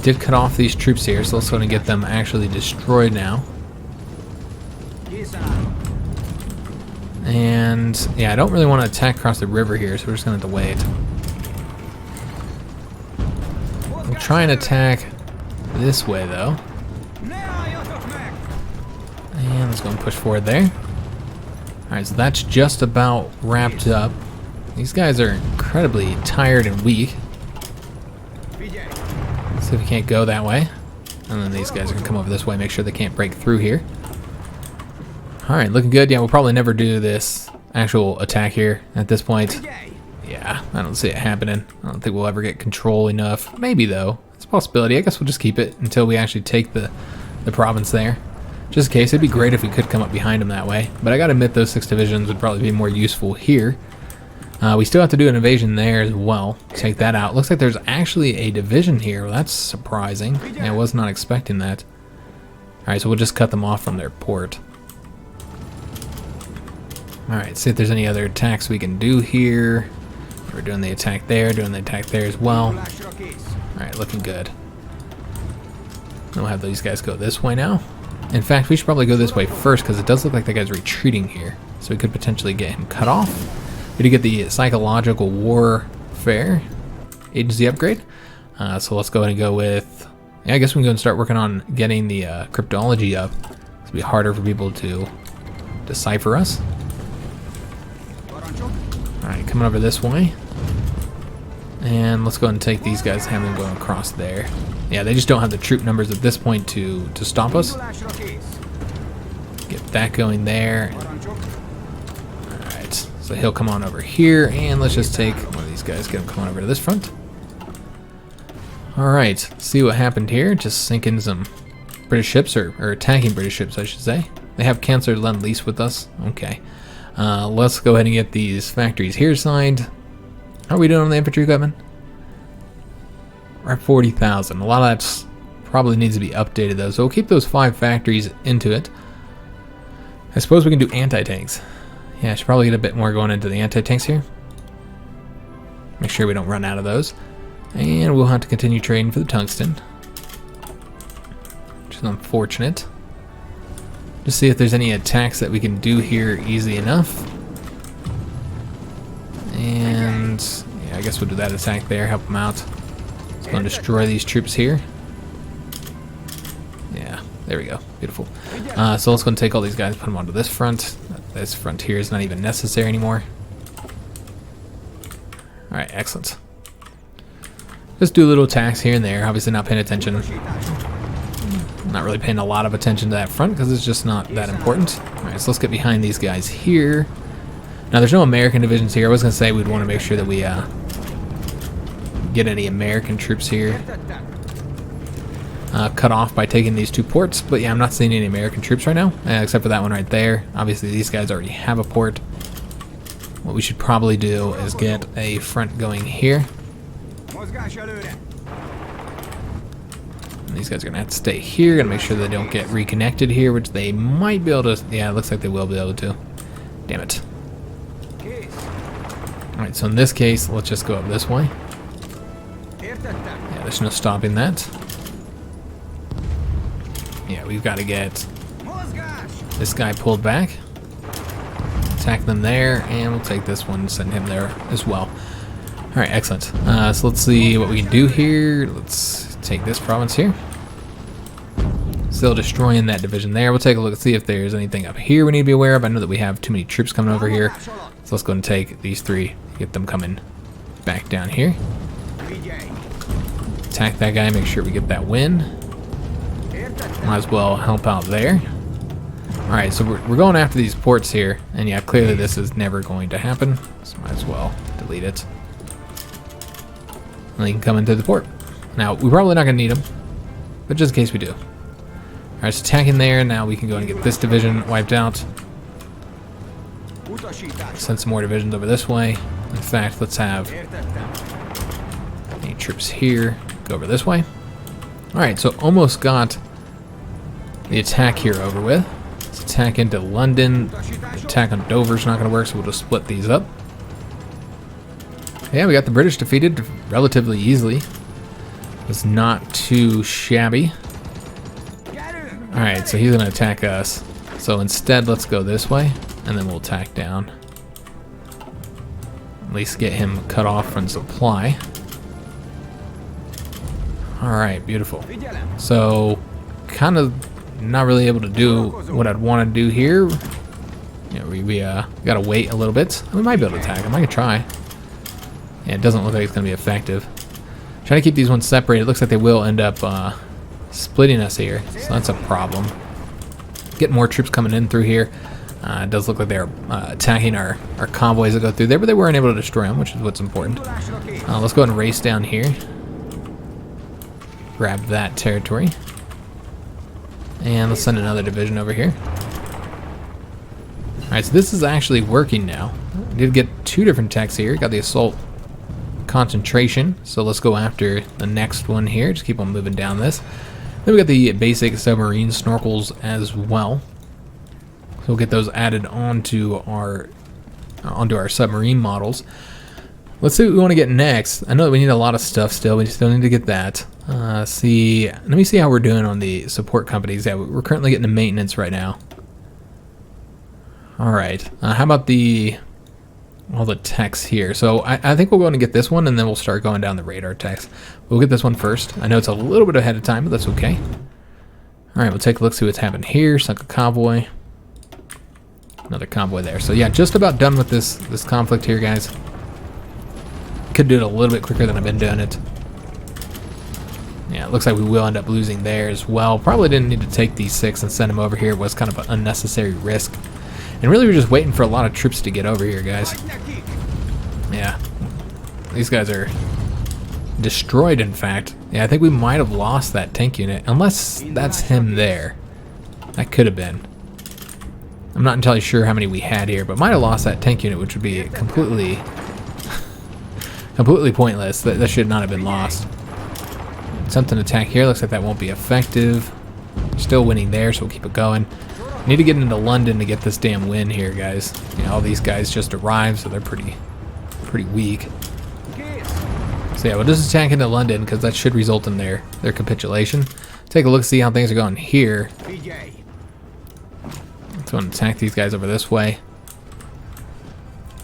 Did cut off these troops here, so let's go and get them actually destroyed now. And yeah, I don't really want to attack across the river here, so we're just going to have to wait. We'll try and attack this way though. And let's go and push forward there. Alright, so that's just about wrapped up. These guys are incredibly tired and weak. See if we can't go that way. And then these guys are going to come over this way, make sure they can't break through here. Alright, looking good. Yeah, we'll probably never do this actual attack here at this point. Yeah, I don't see it happening. I don't think we'll ever get control enough. Maybe, though. It's a possibility. I guess we'll just keep it until we actually take the province there. Just in case. It'd be great if we could come up behind them that way. But I gotta admit those 6 divisions would probably be more useful here. We still have to do an invasion there as well. Take that out. Looks like there's actually a division here. Well, that's surprising. I was not expecting that. Alright, so we'll just cut them off from their port. Alright, see if there's any other attacks we can do here. We're doing the attack there, doing the attack there as well. Alright, looking good. We'll have these guys go this way now. In fact, we should probably go this way first because it does look like that guy's retreating here. So we could potentially get him cut off. We did get the psychological warfare agency upgrade. So let's go ahead and go with... Yeah, I guess we can go and start working on getting the cryptology up. It'll be harder for people to decipher us. Alright, coming over this way. And let's go ahead and take these guys, have them going across there. Yeah, they just don't have the troop numbers at this point to stop us. Get that going there. Alright, so he'll come on over here, and let's just take one of these guys, get him coming over to this front. Alright, see what happened here. Just sinking some British ships, or attacking British ships, I should say. They have canceled Lend-Lease with us. Okay. Let's go ahead and get these factories here signed. How are we doing on the infantry equipment? We're at 40,000. A lot of that's Probably needs to be updated though, so we'll keep those 5 factories into it. I suppose we can do anti-tanks. Yeah, I should probably get a bit more going into the anti-tanks here. Make sure we don't run out of those. And we'll have to continue trading for the tungsten, which is unfortunate. Just see if there's any attacks that we can do here easy enough. And yeah, I guess we'll do that attack there, help them out. Let's go and destroy these troops here. Yeah, there we go, beautiful. So let's go and take all these guys, put them onto this front. This front here is not even necessary anymore. Alright, excellent. Just do little attacks here and there, obviously not paying attention. Not really paying a lot of attention to that front because it's just not that important. Alright, so let's get behind these guys here. Now there's no American divisions here. I was going to say we'd want to make sure that we get any American troops here cut off by taking these 2 ports. But yeah, I'm not seeing any American troops right now, except for that one right there. Obviously these guys already have a port. What we should probably do is get a front going here. And these guys are going to have to stay here. Going to make sure they don't get reconnected here, which they might be able to. Yeah, it looks like they will be able to. Damn it. Alright, so in this case, let's just go up this way. Yeah, there's no stopping that. Yeah, we've got to get this guy pulled back. Attack them there, and we'll take this one and send him there as well. Alright, excellent. So let's see what we can do here. Let's take this province here. Still destroying that division there. We'll take a look and see if there's anything up here we need to be aware of. I know that we have too many troops coming over here. So let's go and take these 3, get them coming back down here. Attack that guy, make sure we get that win. Might as well help out there. Alright, so we're going after these ports here, and yeah, clearly this is never going to happen, so might as well delete it. And they can come into the port. Now, we're probably not going to need them, but just in case we do. Alright, so attacking there, now we can go and get this division wiped out. Send some more divisions over this way. In fact, let's have any troops here go over this way. Alright, so almost got the attack here over with. Let's attack into London. Attack on Dover's not going to work, so we'll just split these up. Yeah, we got the British defeated relatively easily. It's not too shabby. Alright, so he's going to attack us. So instead, let's go this way, and then we'll attack down. At least get him cut off from supply. Alright, beautiful. So, kind of not really able to do what I'd want to do here. You know, we gotta wait a little bit. We might be able to attack him. I can try. Yeah, it doesn't look like it's going to be effective. Trying to keep these ones separated. It looks like they will end up splitting us here, so that's a problem. Getting more troops coming in through here. It does look like they're attacking our convoys that go through there, but they weren't able to destroy them, which is what's important. Let's go ahead and race down here. Grab that territory. And let's send another division over here. Alright, so this is actually working now. We did get 2 different techs here. Got the assault concentration, so let's go after the next one here. Just keep on moving down this. Then we got the basic submarine snorkels as well. So we'll get those added onto our submarine models. Let's see what we want to get next. I know that we need a lot of stuff still. We still need to get that. Let me see how we're doing on the support companies. Yeah, we're currently getting the maintenance right now. All right. How about all the techs here? So I think we'll go and get this one, and then we'll start going down the radar techs. We'll get this one first. I know it's a little bit ahead of time, but that's okay. All right, we'll take a look, see what's happened here. Sunk a convoy. Another convoy there. So yeah, just about done with this conflict here, guys. Could do it a little bit quicker than I've been doing it. Yeah, it looks like we will end up losing there as well. Probably didn't need to take these 6 and send them over here. It was kind of an unnecessary risk. And really, we're just waiting for a lot of troops to get over here, guys. Yeah. These guys are destroyed, in fact. Yeah, I think we might have lost that tank unit. Unless that's him there. That could have been. I'm not entirely sure how many we had here, but might have lost that tank unit, which would be completely pointless. That should not have been lost. attempt an attack here. Looks like that won't be effective. Still winning there, so we'll keep it going. Need to get into London to get this damn win here, guys. You know, all these guys just arrived, so they're pretty weak. So yeah, we'll just attack into London because that should result in their capitulation. Take a look, see how things are going here. Let's go and attack these guys over this way.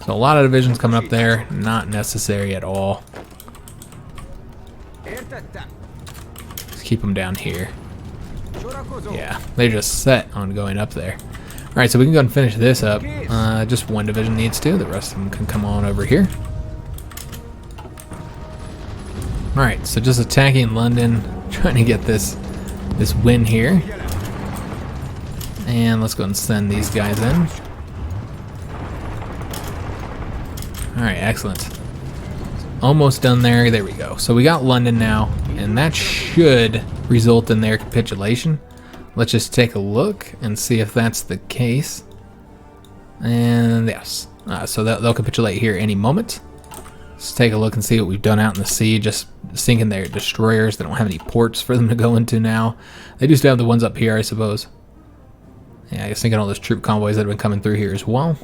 So a lot of divisions coming up there, not necessary at all. Let's keep them down here. Yeah, they're just set on going up there. Alright, so we can go and finish this up. Just one division needs to. The rest of them can come on over here. Alright, so just attacking London, trying to get this win here. And let's go and send these guys in. Alright, excellent. Almost done there. There we go. So we got London now, and that should result in their capitulation. Let's just take a look and see if that's the case. And yes, so they'll capitulate here any moment. Let's take a look and see what we've done out in the sea, just sinking their destroyers. They don't have any ports for them to go into now. They do still have the ones up here, I suppose. Yeah, I guess sinking all those troop convoys that have been coming through here as well.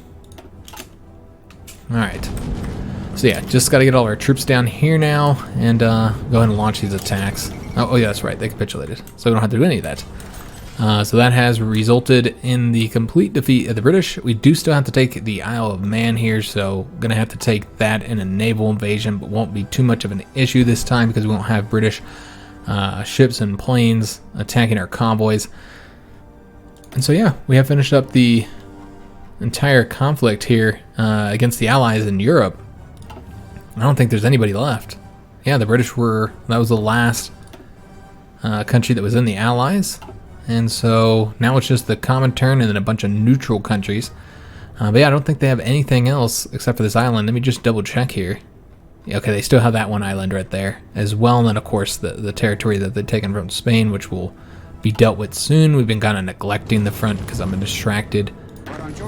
Alright. So yeah, just got to get all our troops down here now and go ahead and launch these attacks. Oh yeah, that's right, they capitulated. So we don't have to do any of that. So that has resulted in the complete defeat of the British. We do still have to take the Isle of Man here, so gonna have to take that in a naval invasion, but won't be too much of an issue this time because we won't have British ships and planes attacking our convoys. And so yeah, we have finished up the entire conflict here against the Allies in Europe. I don't think there's anybody left. Yeah, the British that was the last country that was in the Allies. And so now it's just the Comintern and then a bunch of neutral countries. But yeah, I don't think they have anything else except for this island. Let me just double check here. Yeah, okay, they still have that one island right there as well. And then of course the territory that they've taken from Spain, which will be dealt with soon. We've been kind of neglecting the front because I've been distracted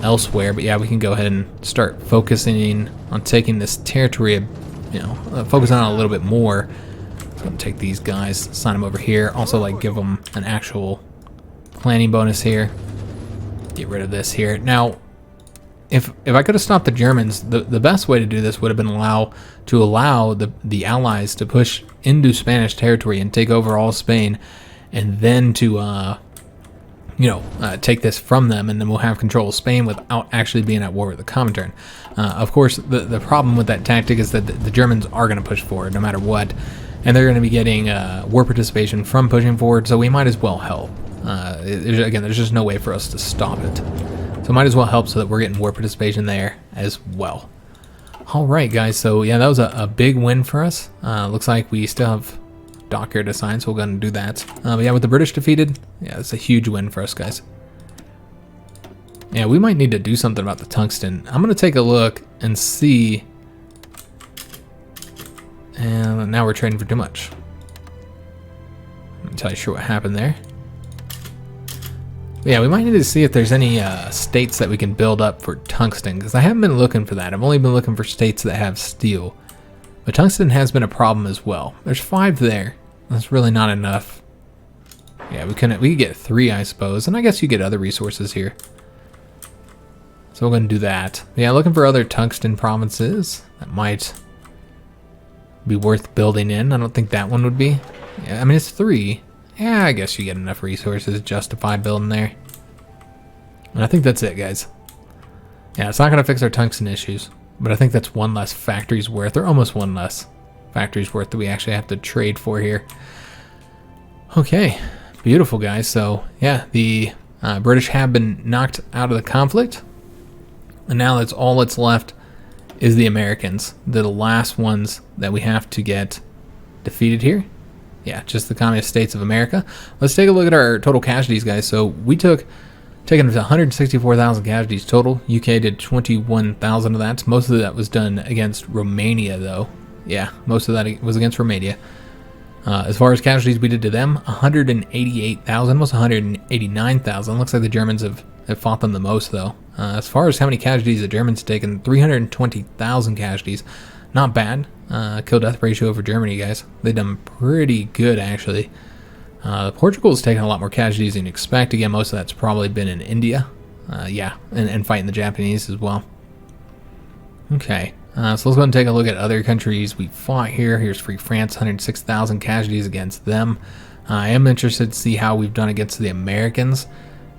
elsewhere. But yeah, we can go ahead and start focusing on taking this territory, you know, focus on it a little bit more. So I'm gonna take these guys, sign them over here. Also, like, give them an actual planning bonus here. Get rid of this here. Now, if I could have stopped the Germans, the best way to do this would have been allow the Allies to push into Spanish territory and take over all Spain, and then to take this from them, and then we'll have control of Spain without actually being at war with the Comintern. Of course, the problem with that tactic is that the Germans are going to push forward no matter what, and they're going to be getting war participation from pushing forward, so we might as well help. Again, there's just no way for us to stop it. So might as well help so that we're getting war participation there as well. Alright guys, so yeah, that was a big win for us. Looks like we still have dockyard assigned, so we'll go ahead and do that. But yeah, with the British defeated, yeah, it's a huge win for us guys. Yeah, we might need to do something about the tungsten. I'm going to take a look and see. And now we're trading for too much. I'm not entirely sure what happened there. Yeah, we might need to see if there's any states that we can build up for tungsten, because I haven't been looking for that. I've only been looking for states that have steel. But tungsten has been a problem as well. There's 5 there. That's really not enough. Yeah, we could get 3, I suppose, and I guess you get other resources here. So we're going to do that. Yeah, looking for other tungsten provinces that might be worth building in. I don't think that one would be. Yeah, I mean, it's 3. Yeah, I guess you get enough resources to justify building there. And I think that's it, guys. Yeah, it's not going to fix our tungsten issues, but I think that's 1 less factory's worth, or almost 1 less factory's worth that we actually have to trade for here. Okay, beautiful, guys. So, yeah, the British have been knocked out of the conflict, and now that's all that's left is the Americans. They're the last ones that we have to get defeated here. Yeah, just the Communist States of America. Let's take a look at our total casualties, guys. So we taken 164,000 casualties total. UK did 21,000 of that. Most of that was done against Romania, though. Yeah, most of that was against Romania. As far as casualties we did to them, 188,000, almost 189,000. Looks like the Germans have fought them the most, though. As far as how many casualties the Germans taken, 320,000 casualties. Not bad. kill death ratio for Germany, guys. They've done pretty good, actually. Portugal's taken a lot more casualties than you'd expect. Again, most of that's probably been in India. Yeah, and fighting the Japanese as well. Okay, so let's go ahead and take a look at other countries we fought here. Here's Free France, 106,000 casualties against them. I am interested to see how we've done against the Americans.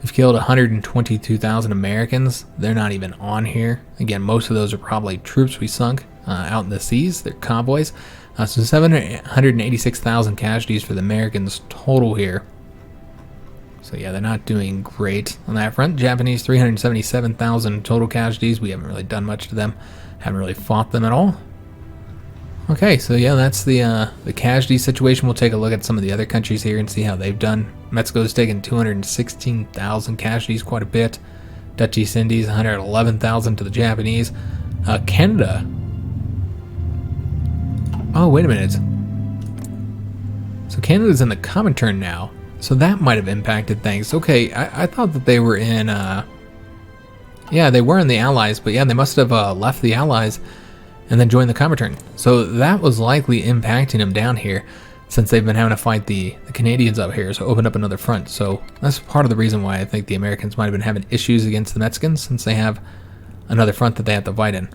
We've killed 122,000 Americans. They're not even on here. Again, most of those are probably troops we sunk out in the seas. They're convoys. So 786,000 casualties for the Americans total here. So yeah, they're not doing great on that front. Japanese, 377,000 total casualties. We haven't really done much to them. Haven't really fought them at all. Okay, so yeah, that's the casualty situation. We'll take a look at some of the other countries here and see how they've done. Mexico's taken 216,000 casualties, quite a bit. Dutch East Indies, 111,000 to the Japanese. Canada. Oh, wait a minute. So Canada's in the Comintern now. So that might have impacted things. Okay, I thought that they were in, yeah, they were in the Allies, but yeah, they must have left the Allies and then joined the Comintern. So that was likely impacting them down here, since they've been having to fight the Canadians up here, so opened up another front. So that's part of the reason why I think the Americans might have been having issues against the Mexicans, since they have another front that they have to fight in.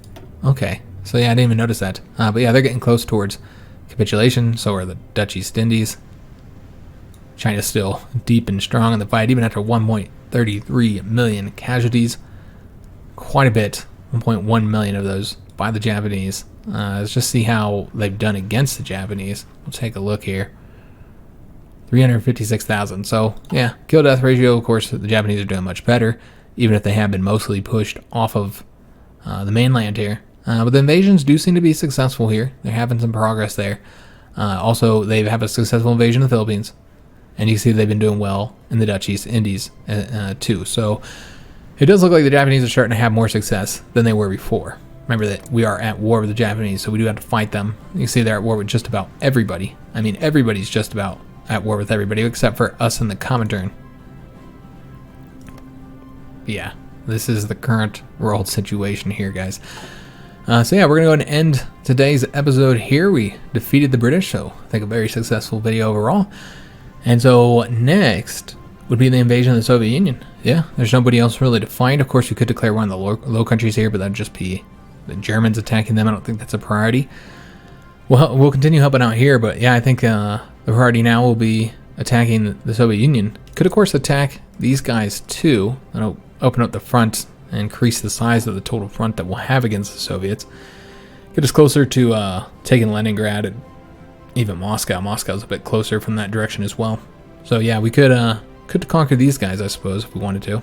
Okay, so yeah, I didn't even notice that. But yeah, they're getting close towards capitulation, so are the Dutch East Indies. China's still deep and strong in the fight, even after 1.33 million casualties. Quite a bit, 1.1 million of those by the Japanese. Let's just see how they've done against the Japanese. We'll take a look here. 356,000. So yeah, kill death ratio, of course, the Japanese are doing much better, even if they have been mostly pushed off of the mainland here. But the invasions do seem to be successful here. They're having some progress there. Also, they have a successful invasion of the Philippines. And you can see they've been doing well in the Dutch East Indies too. So it does look like the Japanese are starting to have more success than they were before. Remember that we are at war with the Japanese, so we do have to fight them. You can see they're at war with just about everybody. I mean, everybody's just about at war with everybody except for us in the Comintern. Yeah, this is the current world situation here, guys. So yeah, we're going to go ahead and end today's episode here. We defeated the British, so I think a very successful video overall. And so next would be the invasion of the Soviet Union. Yeah, there's nobody else really to fight. Of course, you could declare one of the low countries here, but that'd just be the Germans attacking them. I don't think that's a priority. Well, we'll continue helping out here, but yeah, I think the priority now will be attacking the Soviet Union. Could, of course, attack these guys too. That'll open up the front and increase the size of the total front that we'll have against the Soviets. Get us closer to taking Leningrad and even Moscow. Moscow's a bit closer from that direction as well. So yeah, we could conquer these guys, I suppose, if we wanted to.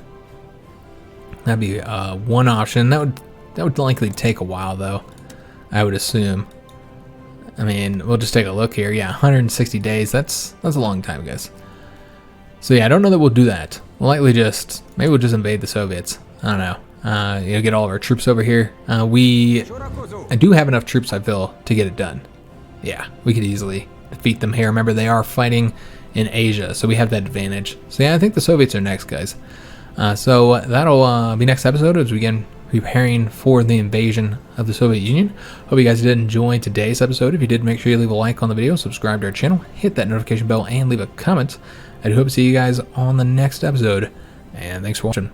That'd be one option. That would likely take a while, though, I would assume. I mean, we'll just take a look here. Yeah, 160 days. That's a long time, guys. So yeah, I don't know that we'll do that. We'll likely maybe we'll just invade the Soviets. I don't know. Get all of our troops over here. I do have enough troops, I feel, to get it done. Yeah, we could easily defeat them here. Remember, they are fighting in Asia, so we have that advantage. So yeah, I think the Soviets are next, guys. So that'll be next episode as we begin preparing for the invasion of the Soviet Union. Hope you guys did enjoy today's episode. If you did, make sure you leave a like on the video, subscribe to our channel, hit that notification bell, and leave a comment. I do hope to see you guys on the next episode. And thanks for watching.